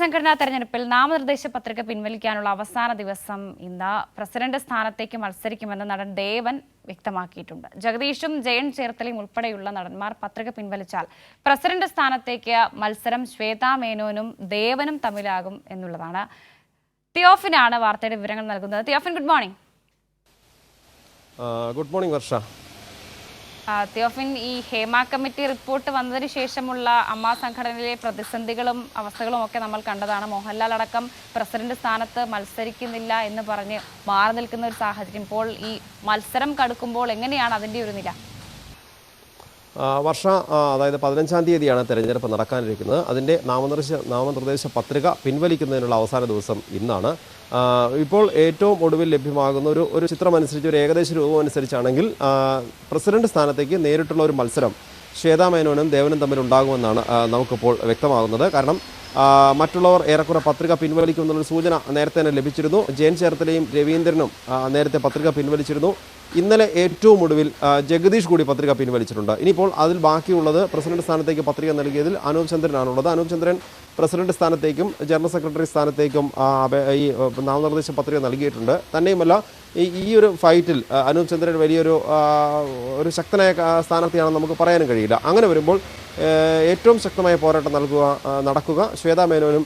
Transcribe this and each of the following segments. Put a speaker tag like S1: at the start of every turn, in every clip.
S1: ഭരണഘടനാ തെരഞ്ഞെടുപ്പിൽ നാമനിർദ്ദേശ പത്രിക പിൻവലിക്കാനുള്ള അവസാന ദിവസം ഇന്ന് പ്രസിഡന്റ് സ്ഥാനത്തേക്ക് മത്സരിക്കുമെന്ന് നടൻ ദേവൻ വ്യക്തമാക്കിയിട്ടുണ്ട്. ജഗദീഷും ജയൻ ചേർത്തലയും ഉൾപ്പെടെയുള്ള നടന്മാർ പത്രിക പിൻവലിച്ചാൽ പ്രസിഡന്റ് സ്ഥാനത്തേക്ക് മത്സരം ശ്വേതാ മേനോനും ദേവനും തമ്മിലാകും എന്നുള്ളതാണ്. തിയോഫിനാണ് വാർത്തയുടെ വിവരങ്ങൾ നൽകുന്നത്. Theophin, good morning.
S2: Good morning Varsha.
S1: Theophin, ഈ ഹേമ കമ്മിറ്റി റിപ്പോർട്ട് വന്നതിന് ശേഷമുള്ള അമ്മ സംഘടനയിലെ പ്രതിസന്ധികളും അവസ്ഥകളും ഒക്കെ നമ്മൾ കണ്ടതാണ്. മോഹൻലാൽ അടക്കം പ്രസിഡന്റ് സ്ഥാനത്ത് മത്സരിക്കുന്നില്ല എന്ന് പറഞ്ഞ് മാറി നിൽക്കുന്ന ഒരു സാഹചര്യം. ഇപ്പോൾ ഈ മത്സരം കടുക്കുമ്പോൾ എങ്ങനെയാണ് അതിൻ്റെ ഒരു നില?
S2: വർഷ, അതായത് 15-ാം തീയതിയാണ് തെരഞ്ഞെടുപ്പ് നടക്കാനിരിക്കുന്നത്. അതിൻ്റെ നാമനിർദ്ദേശ പത്രിക പിൻവലിക്കുന്നതിനുള്ള അവസാന ദിവസം ഇന്നാണ്. ഇപ്പോൾ ഏറ്റവും ഒടുവിൽ ലഭ്യമാകുന്ന ഒരു ചിത്രമനുസരിച്ച്, ഒരു ഏകദേശ രൂപം അനുസരിച്ചാണെങ്കിൽ പ്രസിഡന്റ് സ്ഥാനത്തേക്ക് നേരിട്ടുള്ള ഒരു മത്സരം ശ്വേതാ മേനോനും ദേവനും തമ്മിൽ ഉണ്ടാകുമെന്നാണ് നമുക്കിപ്പോൾ വ്യക്തമാകുന്നത്. കാരണം മറ്റുള്ളവർ ഏറെക്കുറെ പത്രിക പിൻവലിക്കുമെന്നുള്ളൊരു സൂചന നേരത്തെ തന്നെ ലഭിച്ചിരുന്നു. ജയൻ ചേർത്തലയും രവീന്ദ്രനും നേരത്തെ പത്രിക പിൻവലിച്ചിരുന്നു. ഇന്നലെ ഏറ്റവും ഒടുവിൽ ജഗദീഷ് കൂടി പത്രിക പിൻവലിച്ചിട്ടുണ്ട്. ഇനിയിപ്പോൾ അതിൽ ബാക്കിയുള്ളത് പ്രസിഡന്റ് സ്ഥാനത്തേക്ക് പത്രിക നൽകിയതിൽ അനൂപ് ചന്ദ്രനാണുള്ളത്. അനൂപ് ചന്ദ്രൻ പ്രസിഡന്റ് സ്ഥാനത്തേക്കും ജനറൽ സെക്രട്ടറി സ്ഥാനത്തേക്കും ഈ നാമനിർദ്ദേശ പത്രിക നൽകിയിട്ടുണ്ട്. തന്നെയുമല്ല, ഈ ഒരു ഫൈറ്റിൽ അനൂപ് ചന്ദ്രൻ വലിയൊരു ശക്തനായ സ്ഥാനാർത്ഥിയാണെന്ന് നമുക്ക് പറയാനും കഴിയില്ല. അങ്ങനെ വരുമ്പോൾ ഏറ്റവും ശക്തമായ പോരാട്ടം നടക്കുക ശ്വേതാ മേനോനും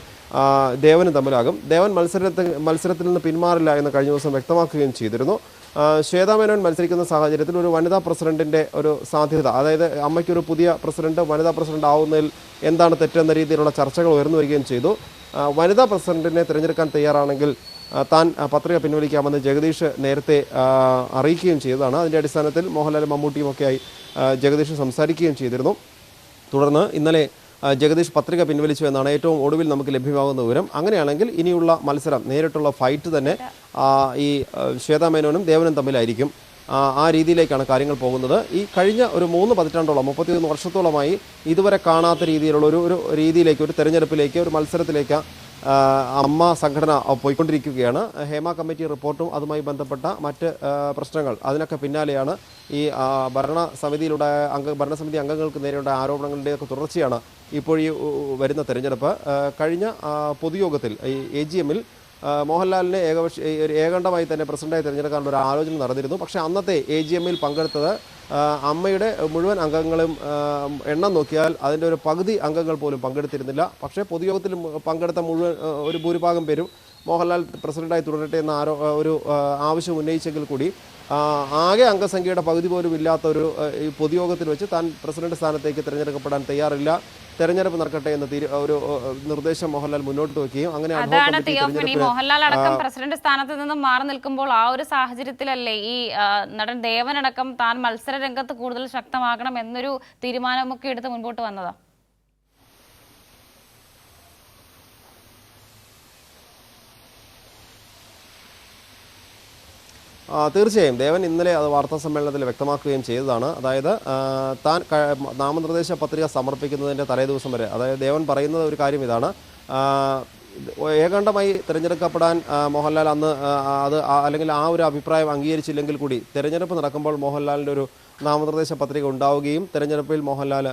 S2: ദേവനും തമ്മിലാകും. ദേവൻ മത്സരത്തിൽ നിന്ന് പിന്മാറില്ല എന്ന് കഴിഞ്ഞ ദിവസം വ്യക്തമാക്കുകയും ചെയ്തിരുന്നു. ശ്വേതാ മേനോൻ മത്സരിക്കുന്ന സാഹചര്യത്തിൽ ഒരു വനിതാ പ്രസിഡന്റിൻ്റെ ഒരു സാധ്യത, അതായത് അമ്മയ്ക്കൊരു പുതിയ പ്രസിഡന്റ് വനിതാ പ്രസിഡന്റ് ആവുന്നതിൽ എന്താണ് തെറ്റെന്ന രീതിയിലുള്ള ചർച്ചകൾ ഉയർന്നു വരികയും ചെയ്തു. വനിതാ പ്രസിഡന്റിനെ തിരഞ്ഞെടുക്കാൻ തയ്യാറാണെങ്കിൽ താൻ പത്രിക പിൻവലിക്കാമെന്ന് ജഗദീഷ് നേരത്തെ അറിയിക്കുകയും ചെയ്തതാണ്. അതിൻ്റെ അടിസ്ഥാനത്തിൽ മോഹൻലാലും മമ്മൂട്ടിയും ഒക്കെയായി ജഗദീഷ് സംസാരിക്കുകയും ചെയ്തിരുന്നു. തുടർന്ന് ഇന്നലെ ജഗദീഷ് പത്രിക പിൻവലിച്ചു എന്നാണ് ഏറ്റവും ഒടുവിൽ നമുക്ക് ലഭ്യമാകുന്ന വിവരം. അങ്ങനെയാണെങ്കിൽ ഇനിയുള്ള മത്സരം, നേരിട്ടുള്ള ഫൈറ്റ് തന്നെ ഈ ശ്വേതാ മേനോനും ദേവനും തമ്മിലായിരിക്കും. ആ രീതിയിലേക്കാണ് കാര്യങ്ങൾ പോകുന്നത്. ഈ കഴിഞ്ഞ ഒരു 3 പതിറ്റാണ്ടോളം 31 വർഷത്തോളമായി ഇതുവരെ കാണാത്ത രീതിയിലുള്ള ഒരു രീതിയിലേക്ക്, ഒരു തെരഞ്ഞെടുപ്പിലേക്ക്, ഒരു മത്സരത്തിലേക്ക് അമ്മ സംഘടന പോയിക്കൊണ്ടിരിക്കുകയാണ്. ഹേമ കമ്മിറ്റി റിപ്പോർട്ടും അതുമായി ബന്ധപ്പെട്ട മറ്റ് പ്രശ്നങ്ങൾ, അതിനൊക്കെ പിന്നാലെയാണ് ഈ ഭരണസമിതി അംഗങ്ങൾക്ക് നേരെയുള്ള ആരോപണങ്ങളുടെയൊക്കെ തുടർച്ചയാണ് ഇപ്പോൾ ഈ വരുന്ന തെരഞ്ഞെടുപ്പ്. കഴിഞ്ഞ പൊതുയോഗത്തിൽ ഈ AGM-ൽ മോഹൻലാലിനെ ഏകണ്ഠമായി തന്നെ പ്രസിഡന്റായി തിരഞ്ഞെടുക്കാനുള്ള ഒരു ആലോചന നടന്നിരുന്നു. പക്ഷേ അന്നത്തെ AGM-ൽ പങ്കെടുത്തത് അമ്മയുടെ മുഴുവൻ അംഗങ്ങളും എണ്ണം നോക്കിയാൽ അതിൻ്റെ ഒരു പകുതി അംഗങ്ങൾ പോലും പങ്കെടുത്തിരുന്നില്ല. പക്ഷേ പൊതുയോഗത്തിൽ പങ്കെടുത്ത ഒരു ഭൂരിഭാഗം പേരും മോഹൻലാൽ പ്രസിഡന്റായി തുടരട്ടെ എന്ന ഒരു ആവശ്യം ഉന്നയിച്ചെങ്കിൽ കൂടി ആകെ അംഗസംഖ്യയുടെ പകുതി പോലും ഇല്ലാത്ത ഈ പൊതുയോഗത്തിൽ വെച്ച് താൻ പ്രസിഡന്റ് സ്ഥാനത്തേക്ക് തിരഞ്ഞെടുക്കപ്പെടാൻ തയ്യാറില്ല, തെരഞ്ഞെടുപ്പ് നടക്കട്ടെ എന്ന ഒരു നിർദ്ദേശം മോഹൻലാൽ മുന്നോട്ട് വയ്ക്കുകയും അങ്ങനെ
S1: മോഹൻലാൽ അടക്കം പ്രസിഡന്റ് സ്ഥാനത്ത് നിന്നും മാറി നിൽക്കുമ്പോൾ ആ ഒരു സാഹചര്യത്തിലല്ലേ ഈ നടൻ ദേവനടക്കം താൻ മത്സര രംഗത്ത് കൂടുതൽ ശക്തമാക്കണം എന്നൊരു തീരുമാനമൊക്കെ എടുത്ത് മുൻപോട്ട് വന്നതാ?
S2: തീർച്ചയായും ദേവൻ ഇന്നലെ അത് വാർത്താ സമ്മേളനത്തിൽ വ്യക്തമാക്കുകയും ചെയ്തതാണ്. അതായത് താൻ നാമനിർദ്ദേശ പത്രിക സമർപ്പിക്കുന്നതിൻ്റെ തലേദിവസം വരെ, അതായത് ദേവൻ പറയുന്നത് ഒരു കാര്യം ഇതാണ്: ഏകാണ്ഡമായി തിരഞ്ഞെടുക്കപ്പെടാൻ മോഹൻലാൽ അന്ന് അല്ലെങ്കിൽ ആ ഒരു അഭിപ്രായം അംഗീകരിച്ചില്ലെങ്കിൽ കൂടി തെരഞ്ഞെടുപ്പ് നടക്കുമ്പോൾ മോഹൻലാലിൻ്റെ ഒരു നാമനിർദ്ദേശ പത്രിക ഉണ്ടാവുകയും തെരഞ്ഞെടുപ്പിൽ മോഹൻലാൽ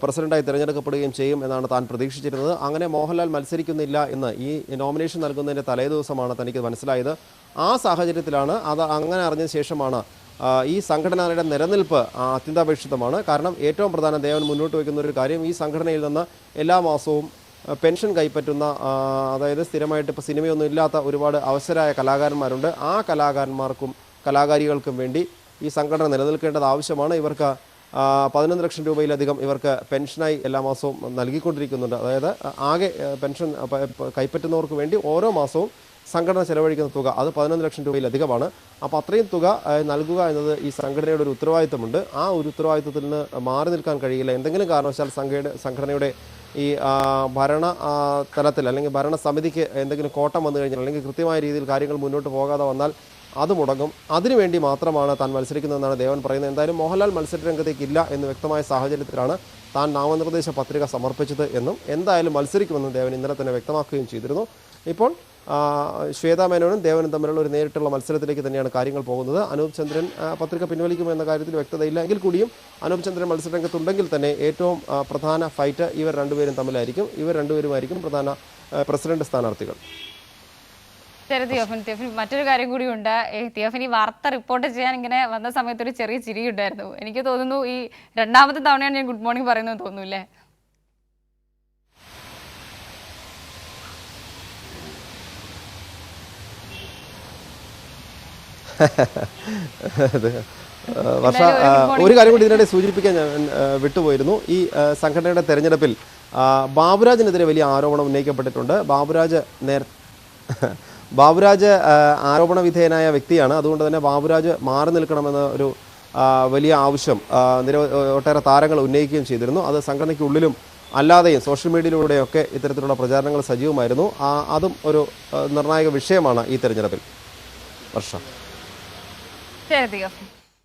S2: പ്രസിഡന്റായി തിരഞ്ഞെടുക്കപ്പെടുകയും ചെയ്യും എന്നാണ് താൻ പ്രതീക്ഷിച്ചിരുന്നത്. അങ്ങനെ മോഹൻലാൽ മത്സരിക്കുന്നില്ല എന്ന് ഈ നോമിനേഷൻ നൽകുന്നതിൻ്റെ തലേദിവസമാണ് തനിക്ക് മനസ്സിലായത്. ആ സാഹചര്യത്തിലാണ് അങ്ങനെ അറിഞ്ഞ ശേഷമാണ് ഈ സംഘടനയുടെ നിലനിൽപ്പ് അത്യന്താപേക്ഷിതമാണ്. കാരണം ഏറ്റവും പ്രധാനം ദേവൻ മുന്നോട്ട് വയ്ക്കുന്ന ഒരു കാര്യം, ഈ സംഘടനയിൽ നിന്ന് എല്ലാ മാസവും പെൻഷൻ കൈപ്പറ്റുന്ന, അതായത് സ്ഥിരമായിട്ട് ഇപ്പോൾ സിനിമയൊന്നും ഇല്ലാത്ത ഒരുപാട് അവസരമായ കലാകാരന്മാരുണ്ട്. ആ കലാകാരന്മാർക്കും കലാകാരികൾക്കും വേണ്ടി ഈ സംഘടന നിലനിൽക്കേണ്ടത് ആവശ്യമാണ്. ഇവർക്ക് 11 ലക്ഷം രൂപയിലധികം ഇവർക്ക് പെൻഷനായി എല്ലാ മാസവും നൽകിക്കൊണ്ടിരിക്കുന്നുണ്ട്. അതായത് ആകെ പെൻഷൻ കൈപ്പറ്റുന്നവർക്ക് വേണ്ടി ഓരോ മാസവും സംഘടന ചെലവഴിക്കുന്ന തുക അത് 11 ലക്ഷം രൂപയിലധികമാണ്. അപ്പോൾ അത്രയും തുക നൽകുക എന്നത് ഈ സംഘടനയുടെ ഒരു ഉത്തരവാദിത്തമുണ്ട്. ആ ഒരു ഉത്തരവാദിത്തത്തിൽ നിന്ന് മാറി നിൽക്കാൻ കഴിയില്ല. എന്തെങ്കിലും കാരണവശാൽ സംഘടനയുടെ ഈ ഭരണ തലത്തിൽ അല്ലെങ്കിൽ ഭരണസമിതിക്ക് എന്തെങ്കിലും കോട്ടം വന്നു കഴിഞ്ഞാൽ, അല്ലെങ്കിൽ കൃത്യമായ രീതിയിൽ കാര്യങ്ങൾ മുന്നോട്ട് പോകാതെ വന്നാൽ അത് മുടങ്ങും. അതിനുവേണ്ടി മാത്രമാണ് താൻ മത്സരിക്കുന്നതെന്നാണ് ദേവൻ പറയുന്നത്. എന്തായാലും മോഹൻലാൽ മത്സര രംഗത്തേക്കില്ല എന്ന് വ്യക്തമായ സാഹചര്യത്തിലാണ് താൻ നാമനിർദ്ദേശ പത്രിക സമർപ്പിച്ചത് എന്നും എന്തായാലും മത്സരിക്കുമെന്നും ദേവൻ ഇന്നലെ തന്നെ വ്യക്തമാക്കുകയും ചെയ്തിരുന്നു. ഇപ്പോൾ ശ്വേതാ മേനോനും ദേവനും തമ്മിലുള്ള ഒരു നേരിട്ടുള്ള മത്സരത്തിലേക്ക് തന്നെയാണ് കാര്യങ്ങൾ പോകുന്നത്. അനൂപ് ചന്ദ്രൻ പത്രിക പിൻവലിക്കുമെന്ന കാര്യത്തിൽ വ്യക്തതയില്ല എങ്കിൽ കൂടിയും അനൂപ് ചന്ദ്രൻ മത്സരരംഗത്തുണ്ടെങ്കിൽ തന്നെ ഏറ്റവും പ്രധാന ഫൈറ്റ് ഇവർ രണ്ടുപേരും തമ്മിലായിരിക്കും. ഇവർ രണ്ടുപേരുമായിരിക്കും പ്രധാന പ്രസിഡന്റ് സ്ഥാനാർത്ഥികൾ.
S1: ശരി തിയോഫിൻ, മറ്റൊരു കാര്യം കൂടിയുണ്ട്. തിയോഫിൻ, ഈ വാർത്ത റിപ്പോർട്ട് ചെയ്യാൻ ഇങ്ങനെ വന്ന സമയത്ത് ഒരു ചെറിയ ചിരി ഉണ്ടായിരുന്നു. എനിക്ക് തോന്നുന്നു ഈ രണ്ടാമത്തെ തവണയാണ് ഞാൻ ഗുഡ് മോർണിംഗ് പറയുന്നത് തോന്നുന്നു അല്ലേ?
S2: വർഷ, ഒരു കാര്യം കൂടി ഇതിനിടെ സൂചിപ്പിക്കാൻ ഞാൻ വിട്ടുപോയിരുന്നു. ഈ സംഘടനയുടെ തെരഞ്ഞെടുപ്പിൽ ബാബുരാജിനെതിരെ വലിയ ആരോപണം ഉന്നയിക്കപ്പെട്ടിട്ടുണ്ട്. ബാബുരാജ് ആരോപണ വിധേയനായ വ്യക്തിയാണ്. അതുകൊണ്ട് തന്നെ ബാബുരാജ് മാറി നിൽക്കണമെന്ന ഒരു വലിയ ആവശ്യം ഒട്ടേറെ താരങ്ങൾ ഉന്നയിക്കുകയും ചെയ്തിരുന്നു. അത് സംഘടനയ്ക്കുള്ളിലും അല്ലാതെയും സോഷ്യൽ മീഡിയയിലൂടെയൊക്കെ ഇത്തരത്തിലുള്ള പ്രചാരണങ്ങൾ സജീവമായിരുന്നു. അതും ഒരു നിർണായക വിഷയമാണ് ഈ തെരഞ്ഞെടുപ്പിൽ. വർഷ.
S1: ശരി തിയോഫിൻ.